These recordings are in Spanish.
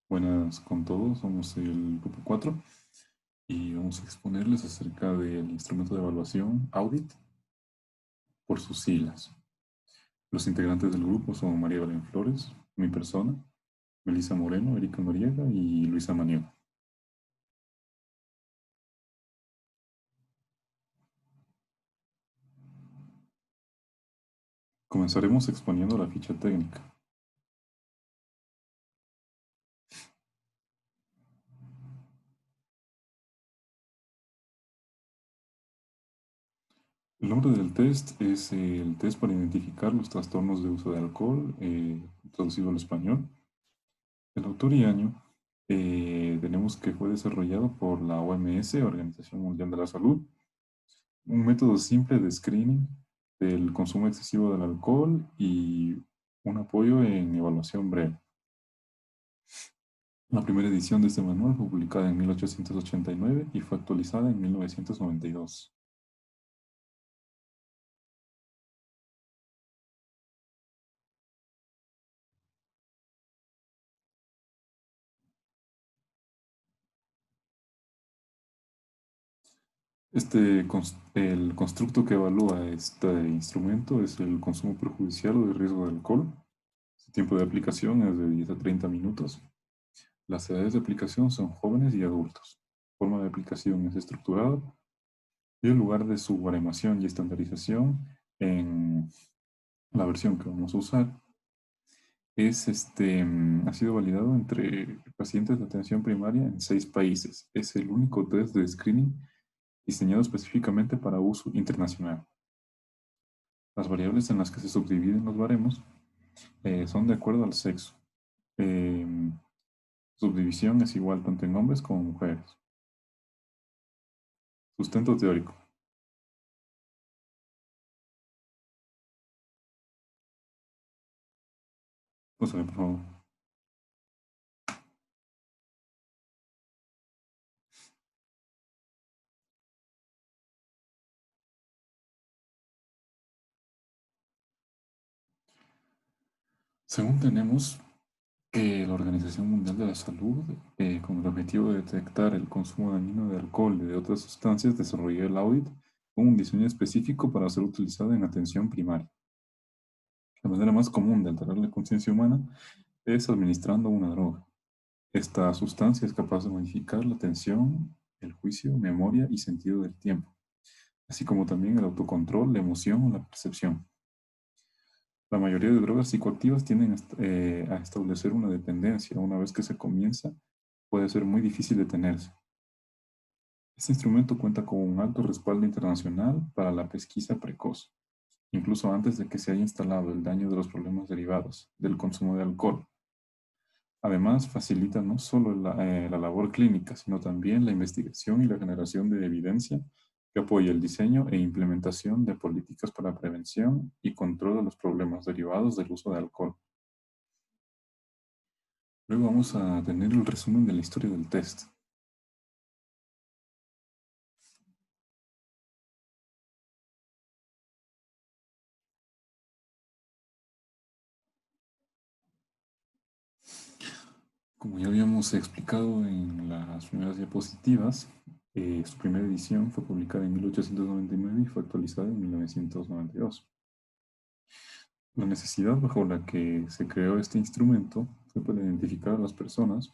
Buenas con todos, somos el grupo 4 y vamos a exponerles acerca del instrumento de evaluación Audit por sus siglas. Los integrantes del grupo son María Belén Flores, mi persona, Melissa Moreno, Erika Noriega y Luisa Maniego. Comenzaremos exponiendo la ficha técnica. El nombre del test es el test para identificar los trastornos de uso de alcohol, traducido al español. El autor y año tenemos que fue desarrollado por la OMS, Organización Mundial de la Salud, un método simple de screening del consumo excesivo del alcohol y un apoyo en evaluación breve. La primera edición de este manual fue publicada en 1889 y fue actualizada en 1992. El constructo que evalúa este instrumento es el consumo perjudicial o de riesgo de alcohol. Su tiempo de aplicación es de 10 a 30 minutos. Las edades de aplicación son jóvenes y adultos. La forma de aplicación es estructurada y el lugar de su baremación y estandarización en la versión que vamos a usar ha sido validado entre pacientes de atención primaria en 6 países. Es el único test de screening diseñado específicamente para uso internacional. Las variables en las que se subdividen los baremos son de acuerdo al sexo. Em, Subdivisión es igual tanto en hombres como mujeres. Sustento teórico. Pásale, por favor. Según tenemos, que la Organización Mundial de la Salud, con el objetivo de detectar el consumo dañino de alcohol y de otras sustancias, desarrolló el audit con un diseño específico para ser utilizado en atención primaria. La manera más común de alterar la conciencia humana es administrando una droga. Esta sustancia es capaz de modificar la atención, el juicio, memoria y sentido del tiempo, así como también el autocontrol, la emoción o la percepción. La mayoría de drogas psicoactivas tienden a establecer una dependencia. Una vez que se comienza, puede ser muy difícil detenerse. Este instrumento cuenta con un alto respaldo internacional para la pesquisa precoz, incluso antes de que se haya instalado el daño de los problemas derivados del consumo de alcohol. Además, facilita no solo la labor clínica, sino también la investigación y la generación de evidencia que apoya el diseño e implementación de políticas para prevención y control de los problemas derivados del uso de alcohol. Luego vamos a tener el resumen de la historia del test. Como ya habíamos explicado en las primeras diapositivas, su primera edición fue publicada en 1899 y fue actualizada en 1992. La necesidad bajo la que se creó este instrumento fue para identificar a las personas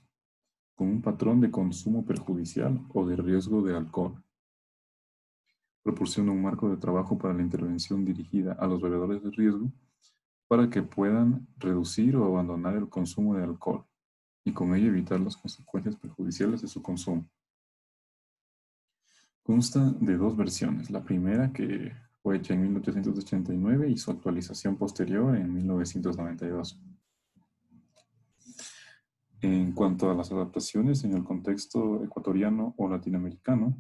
con un patrón de consumo perjudicial o de riesgo de alcohol. Proporciona un marco de trabajo para la intervención dirigida a los bebedores de riesgo para que puedan reducir o abandonar el consumo de alcohol y con ello evitar las consecuencias perjudiciales de su consumo. Consta de 2 versiones, la primera que fue hecha en 1889 y su actualización posterior en 1992. En cuanto a las adaptaciones en el contexto ecuatoriano o latinoamericano,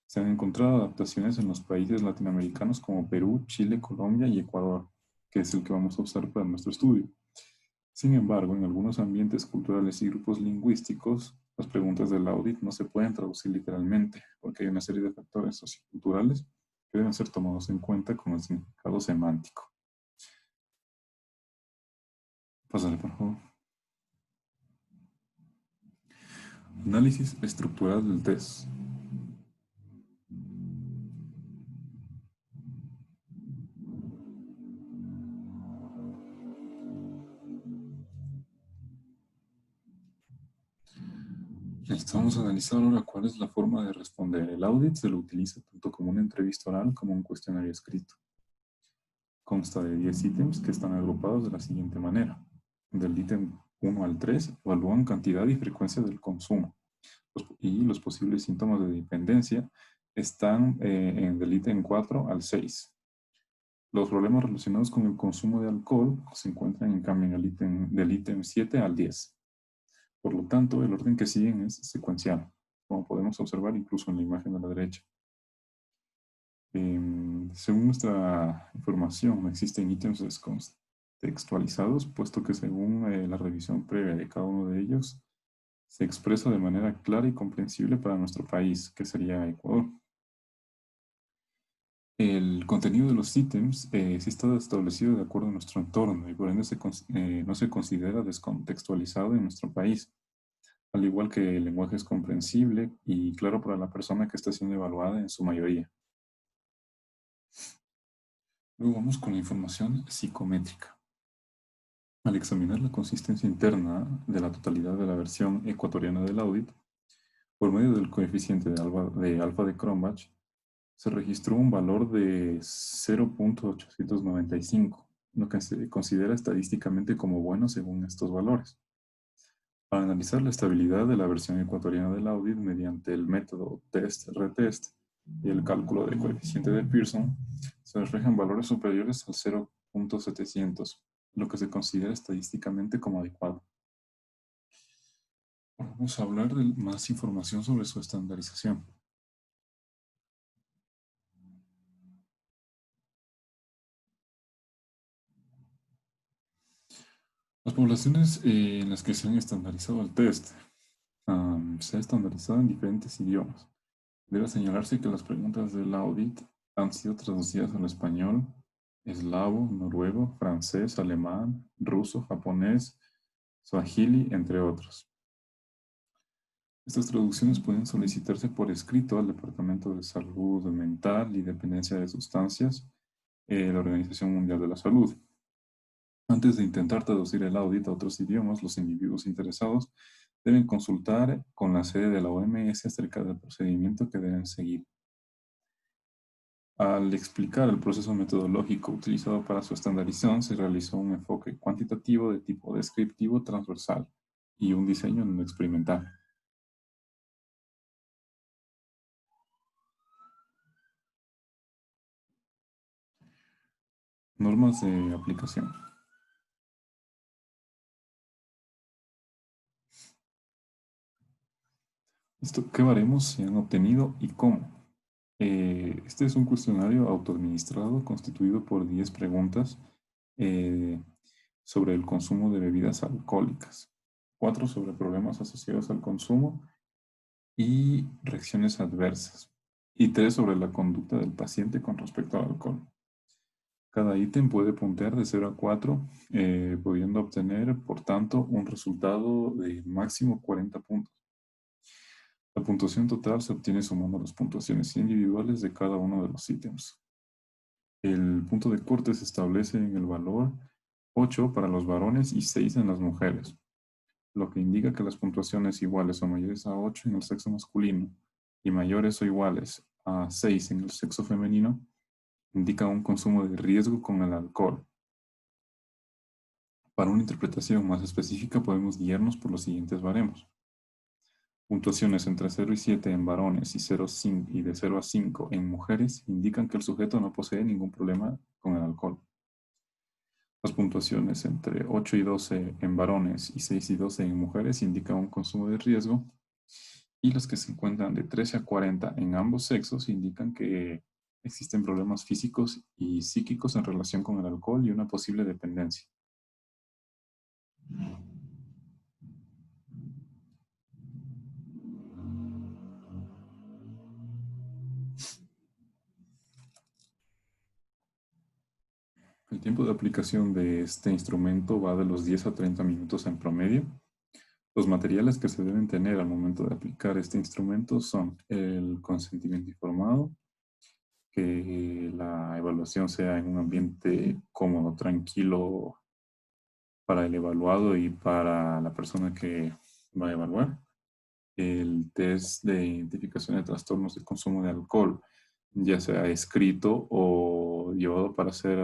se han encontrado adaptaciones en los países latinoamericanos como Perú, Chile, Colombia y Ecuador, que es el que vamos a usar para nuestro estudio. Sin embargo, en algunos ambientes culturales y grupos lingüísticos, las preguntas del audit no se pueden traducir literalmente, porque hay una serie de factores socioculturales que deben ser tomados en cuenta con el significado semántico. Pásale, por favor. Análisis estructural del test. Vamos a analizar ahora cuál es la forma de responder. El audit se lo utiliza tanto como una entrevista oral como un cuestionario escrito. Consta de 10 ítems que están agrupados de la siguiente manera. Del ítem 1 al 3 evalúan cantidad y frecuencia del consumo. Y los posibles síntomas de dependencia están del ítem 4 al 6. Los problemas relacionados con el consumo de alcohol se encuentran en cambio en el del ítem 7 al 10. Por lo tanto, el orden que siguen es secuencial, como podemos observar incluso en la imagen de la derecha. Según nuestra información, no existen ítems descontextualizados, puesto que según la revisión previa de cada uno de ellos, se expresa de manera clara y comprensible para nuestro país, que sería Ecuador. El contenido de los ítems sí está establecido de acuerdo a nuestro entorno y por ende no se considera descontextualizado en nuestro país, al igual que el lenguaje es comprensible y claro para la persona que está siendo evaluada en su mayoría. Luego vamos con la información psicométrica. Al examinar la consistencia interna de la totalidad de la versión ecuatoriana del audit, por medio del coeficiente de alfa de Cronbach, se registró un valor de 0.895, lo que se considera estadísticamente como bueno según estos valores. Para analizar la estabilidad de la versión ecuatoriana del audit mediante el método test-retest y el cálculo del coeficiente de Pearson, se reflejan valores superiores al 0.700, lo que se considera estadísticamente como adecuado. Vamos a hablar de más información sobre su estandarización. Las poblaciones en las que se han estandarizado el test se ha estandarizado en diferentes idiomas. Debe señalarse que las preguntas del audit han sido traducidas al español, eslavo, noruego, francés, alemán, ruso, japonés, swahili, entre otros. Estas traducciones pueden solicitarse por escrito al Departamento de Salud Mental y Dependencia de Sustancias, la Organización Mundial de la Salud. Antes de intentar traducir el audit a otros idiomas, los individuos interesados deben consultar con la sede de la OMS acerca del procedimiento que deben seguir. Al explicar el proceso metodológico utilizado para su estandarización, se realizó un enfoque cuantitativo de tipo descriptivo transversal y un diseño no experimental. Normas de aplicación. ¿Qué baremos se han obtenido y cómo? Este es un cuestionario autoadministrado constituido por 10 preguntas sobre el consumo de bebidas alcohólicas, 4 sobre problemas asociados al consumo y reacciones adversas, y 3 sobre la conducta del paciente con respecto al alcohol. Cada ítem puede puntear de 0 a 4, pudiendo obtener, por tanto, un resultado de máximo 40 puntos. La puntuación total se obtiene sumando las puntuaciones individuales de cada uno de los ítems. El punto de corte se establece en el valor 8 para los varones y 6 en las mujeres, lo que indica que las puntuaciones iguales o mayores a 8 en el sexo masculino y mayores o iguales a 6 en el sexo femenino indican un consumo de riesgo con el alcohol. Para una interpretación más específica podemos guiarnos por los siguientes baremos. Puntuaciones entre 0 y 7 en varones y de 0 a 5 en mujeres indican que el sujeto no posee ningún problema con el alcohol. Las puntuaciones entre 8 y 12 en varones y 6 y 12 en mujeres indican un consumo de riesgo. Y las que se encuentran de 13 a 40 en ambos sexos indican que existen problemas físicos y psíquicos en relación con el alcohol y una posible dependencia. El tiempo de aplicación de este instrumento va de los 10 a 30 minutos en promedio. Los materiales que se deben tener al momento de aplicar este instrumento son el consentimiento informado, que la evaluación sea en un ambiente cómodo, tranquilo para el evaluado y para la persona que va a evaluar. El test de identificación de trastornos de consumo de alcohol, ya sea escrito o llevado para ser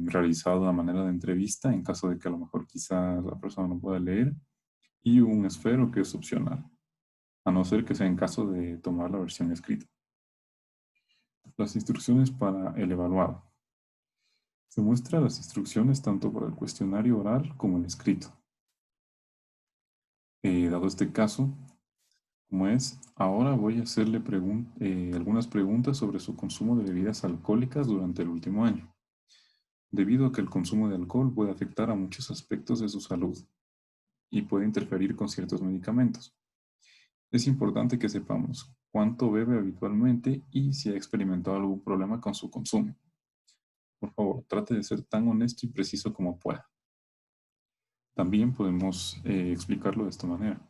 realizado a manera de entrevista, en caso de que a lo mejor quizás la persona no pueda leer, y un esfero que es opcional, a no ser que sea en caso de tomar la versión escrita. Las instrucciones para el evaluado. Se muestran las instrucciones tanto para el cuestionario oral como el escrito. Dado este caso, como es, ahora voy a hacerle algunas preguntas sobre su consumo de bebidas alcohólicas durante el último año, debido a que el consumo de alcohol puede afectar a muchos aspectos de su salud y puede interferir con ciertos medicamentos. Es importante que sepamos cuánto bebe habitualmente y si ha experimentado algún problema con su consumo. Por favor, trate de ser tan honesto y preciso como pueda. También podemos explicarlo de esta manera.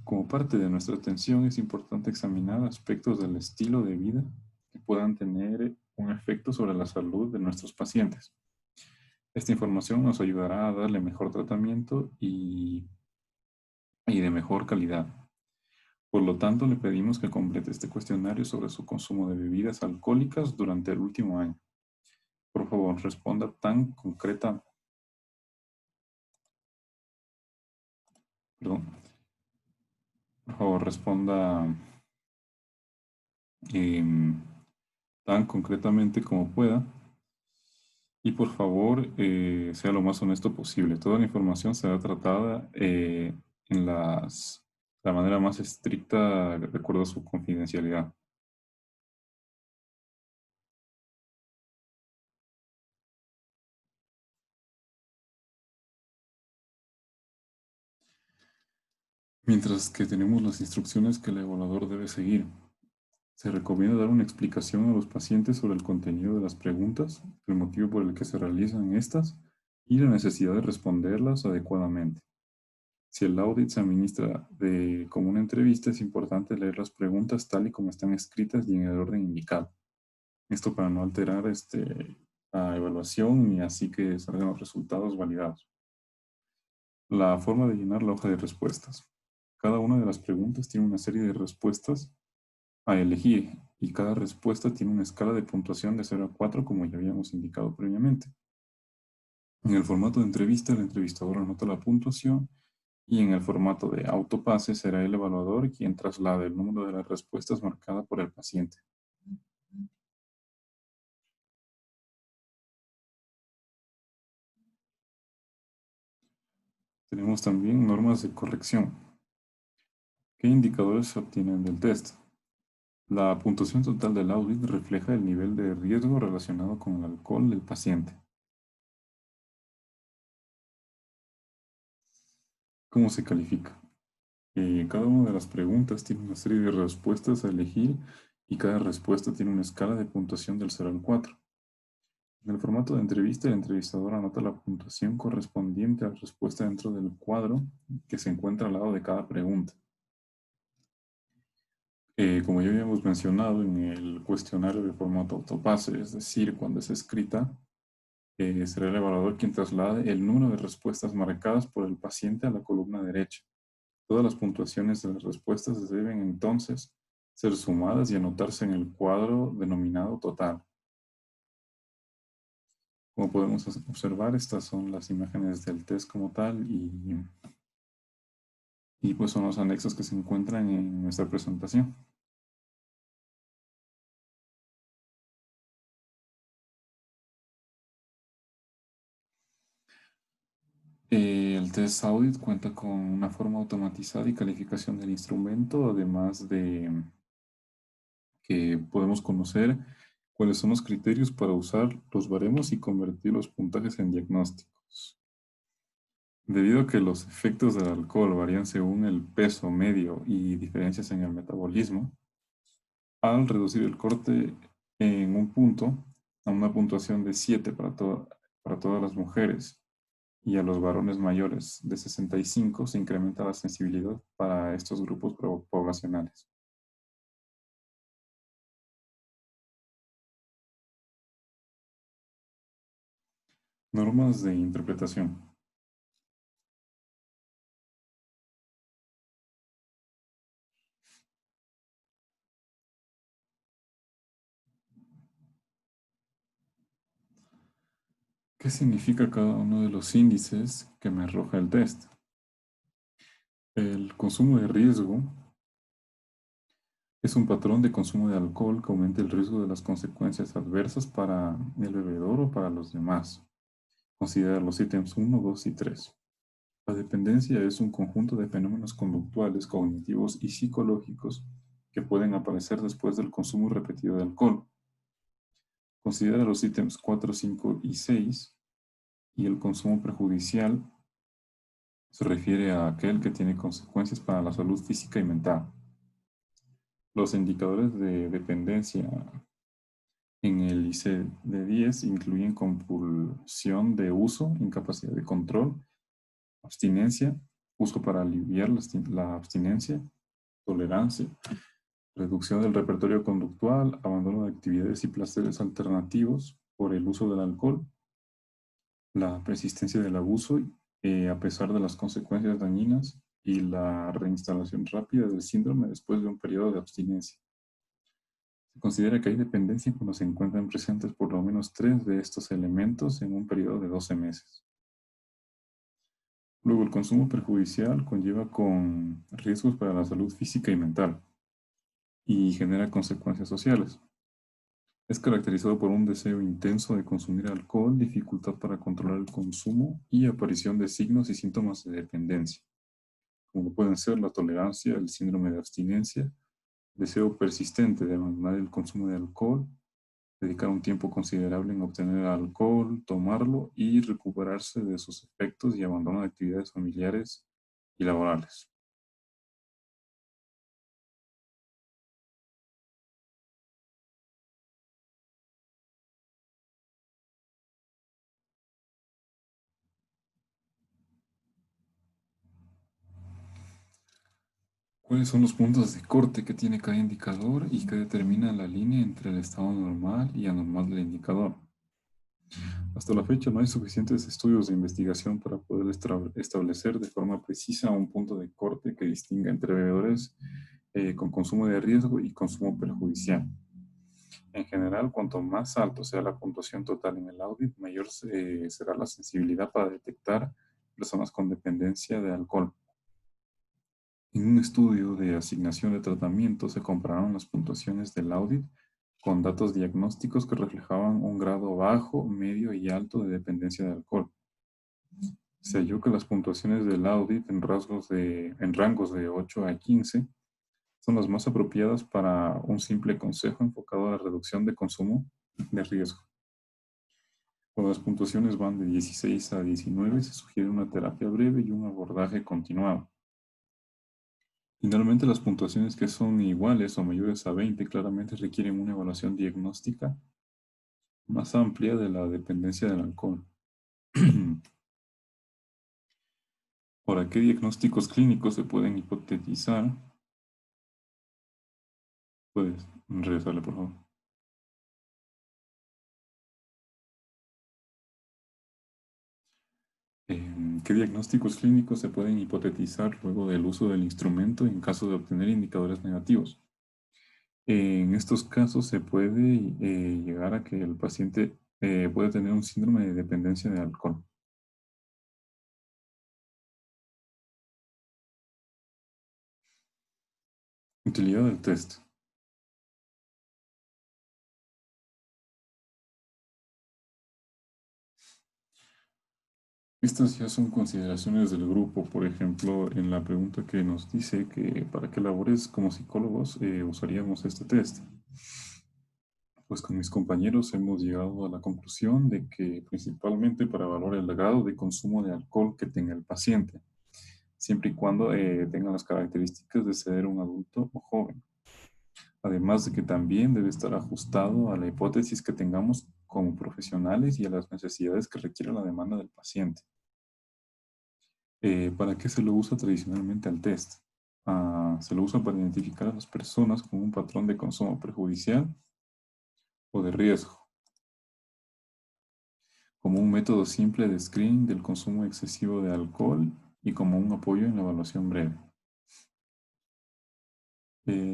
Como parte de nuestra atención es importante examinar aspectos del estilo de vida que puedan tener un efecto sobre la salud de nuestros pacientes. Esta información nos ayudará a darle mejor tratamiento y de mejor calidad. Por lo tanto, le pedimos que complete este cuestionario sobre su consumo de bebidas alcohólicas durante el último año. Por favor, responda tan concreta, perdón, por favor, responda em, tan concretamente como pueda. Y por favor, sea lo más honesto posible. Toda la información será tratada en la manera más estricta de acuerdo a su confidencialidad. Mientras que tenemos las instrucciones que el evaluador debe seguir. Se recomienda dar una explicación a los pacientes sobre el contenido de las preguntas, el motivo por el que se realizan estas y la necesidad de responderlas adecuadamente. Si el audit se administra como una entrevista, es importante leer las preguntas tal y como están escritas y en el orden indicado. Esto para no alterar la evaluación y así que salgan los resultados validados. La forma de llenar la hoja de respuestas. Cada una de las preguntas tiene una serie de respuestas a elegir y cada respuesta tiene una escala de puntuación de 0 a 4 como ya habíamos indicado previamente. En el formato de entrevista, el entrevistador anota la puntuación y en el formato de autopase será el evaluador quien traslade el número de las respuestas marcada por el paciente. Tenemos también normas de corrección. ¿Qué indicadores se obtienen del test? La puntuación total del audit refleja el nivel de riesgo relacionado con el alcohol del paciente. ¿Cómo se califica? Cada una de las preguntas tiene una serie de respuestas a elegir y cada respuesta tiene una escala de puntuación del 0 al 4. En el formato de entrevista, el entrevistador anota la puntuación correspondiente a la respuesta dentro del cuadro que se encuentra al lado de cada pregunta. Como ya habíamos mencionado en el cuestionario de formato autopase, es decir, cuando es escrita, será el evaluador quien traslade el número de respuestas marcadas por el paciente a la columna derecha. Todas las puntuaciones de las respuestas deben entonces ser sumadas y anotarse en el cuadro denominado total. Como podemos observar, estas son las imágenes del test como tal y pues son los anexos que se encuentran en nuestra presentación. El test audit cuenta con una forma automatizada y calificación del instrumento, además de que podemos conocer cuáles son los criterios para usar los baremos y convertir los puntajes en diagnósticos. Debido a que los efectos del alcohol varían según el peso medio y diferencias en el metabolismo, al reducir el corte en un punto a una puntuación de 7 para todas las mujeres y a los varones mayores de 65 se incrementa la sensibilidad para estos grupos poblacionales. Normas de interpretación. ¿Qué significa cada uno de los índices que me arroja el test? El consumo de riesgo es un patrón de consumo de alcohol que aumenta el riesgo de las consecuencias adversas para el bebedor o para los demás. Considera los ítems 1, 2 y 3. La dependencia es un conjunto de fenómenos conductuales, cognitivos y psicológicos que pueden aparecer después del consumo repetido de alcohol. Considera los ítems 4, 5 y 6 y el consumo perjudicial se refiere a aquel que tiene consecuencias para la salud física y mental. Los indicadores de dependencia en el ICD-10 incluyen compulsión de uso, incapacidad de control, abstinencia, uso para aliviar la abstinencia, tolerancia, reducción del repertorio conductual, abandono de actividades y placeres alternativos por el uso del alcohol, la persistencia del abuso a pesar de las consecuencias dañinas y la reinstalación rápida del síndrome después de un periodo de abstinencia. Se considera que hay dependencia cuando se encuentran presentes por lo menos 3 de estos elementos en un periodo de 12 meses. Luego, el consumo perjudicial conlleva con riesgos para la salud física y mental y genera consecuencias sociales. Es caracterizado por un deseo intenso de consumir alcohol, dificultad para controlar el consumo y aparición de signos y síntomas de dependencia, como pueden ser la tolerancia, el síndrome de abstinencia, deseo persistente de abandonar el consumo de alcohol, dedicar un tiempo considerable en obtener alcohol, tomarlo y recuperarse de sus efectos y abandono de actividades familiares y laborales. ¿Cuáles son los puntos de corte que tiene cada indicador y que determinan la línea entre el estado normal y anormal del indicador? Hasta la fecha no hay suficientes estudios de investigación para poder establecer de forma precisa un punto de corte que distinga entre bebedores con consumo de riesgo y consumo perjudicial. En general, cuanto más alto sea la puntuación total en el audit, mayor será la sensibilidad para detectar personas con dependencia de alcohol. En un estudio de asignación de tratamiento se compararon las puntuaciones del audit con datos diagnósticos que reflejaban un grado bajo, medio y alto de dependencia de alcohol. Se halló que las puntuaciones del audit en rangos de 8 a 15 son las más apropiadas para un simple consejo enfocado a la reducción de consumo de riesgo. Cuando las puntuaciones van de 16 a 19, se sugiere una terapia breve y un abordaje continuado. Finalmente, las puntuaciones que son iguales o mayores a 20 claramente requieren una evaluación diagnóstica más amplia de la dependencia del alcohol. Ahora, ¿qué diagnósticos clínicos se pueden hipotetizar? Puedes regresarle, por favor. ¿Qué diagnósticos clínicos se pueden hipotetizar luego del uso del instrumento en caso de obtener indicadores negativos? En estos casos se puede llegar a que el paciente puede tener un síndrome de dependencia de alcohol. Utilidad del test. Estas ya son consideraciones del grupo, por ejemplo, en la pregunta que nos dice que para qué labores como psicólogos usaríamos este test. Pues con mis compañeros hemos llegado a la conclusión de que principalmente para evaluar el grado de consumo de alcohol que tenga el paciente, siempre y cuando tenga las características de ser un adulto o joven. Además de que también debe estar ajustado a la hipótesis que tengamos como profesionales y a las necesidades que requiere la demanda del paciente. ¿Para qué se lo usa tradicionalmente al test? Se lo usa para identificar a las personas con un patrón de consumo perjudicial o de riesgo, como un método simple de screening del consumo excesivo de alcohol y como un apoyo en la evaluación breve.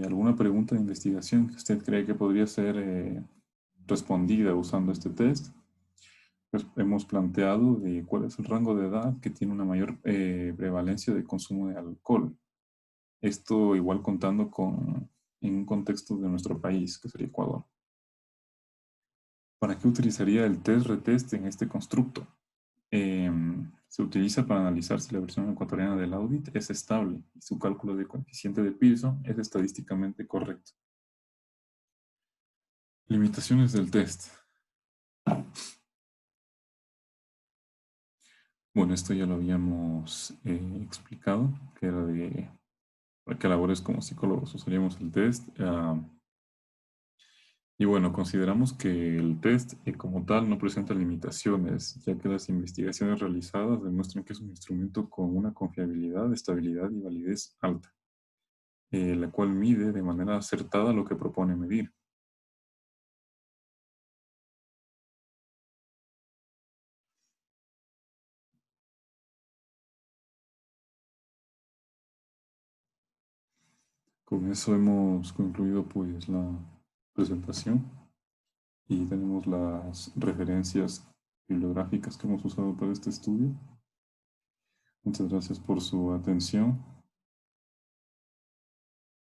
¿Alguna pregunta de investigación que usted cree que podría ser respondida usando este test? Pues hemos planteado de cuál es el rango de edad que tiene una mayor prevalencia de consumo de alcohol. Esto igual contando en un contexto de nuestro país, que sería Ecuador. ¿Para qué utilizaría el test-retest en este constructo? Se utiliza para analizar si la versión ecuatoriana del audit es estable y su cálculo de coeficiente de Pearson es estadísticamente correcto. Limitaciones del test. Bueno, esto ya lo habíamos explicado, que era de para qué labores como psicólogos usaríamos el test. Y bueno, consideramos que el test como tal no presenta limitaciones, ya que las investigaciones realizadas demuestran que es un instrumento con una confiabilidad, estabilidad y validez alta, la cual mide de manera acertada lo que propone medir. Con eso hemos concluido pues la presentación y tenemos las referencias bibliográficas que hemos usado para este estudio. Muchas gracias por su atención.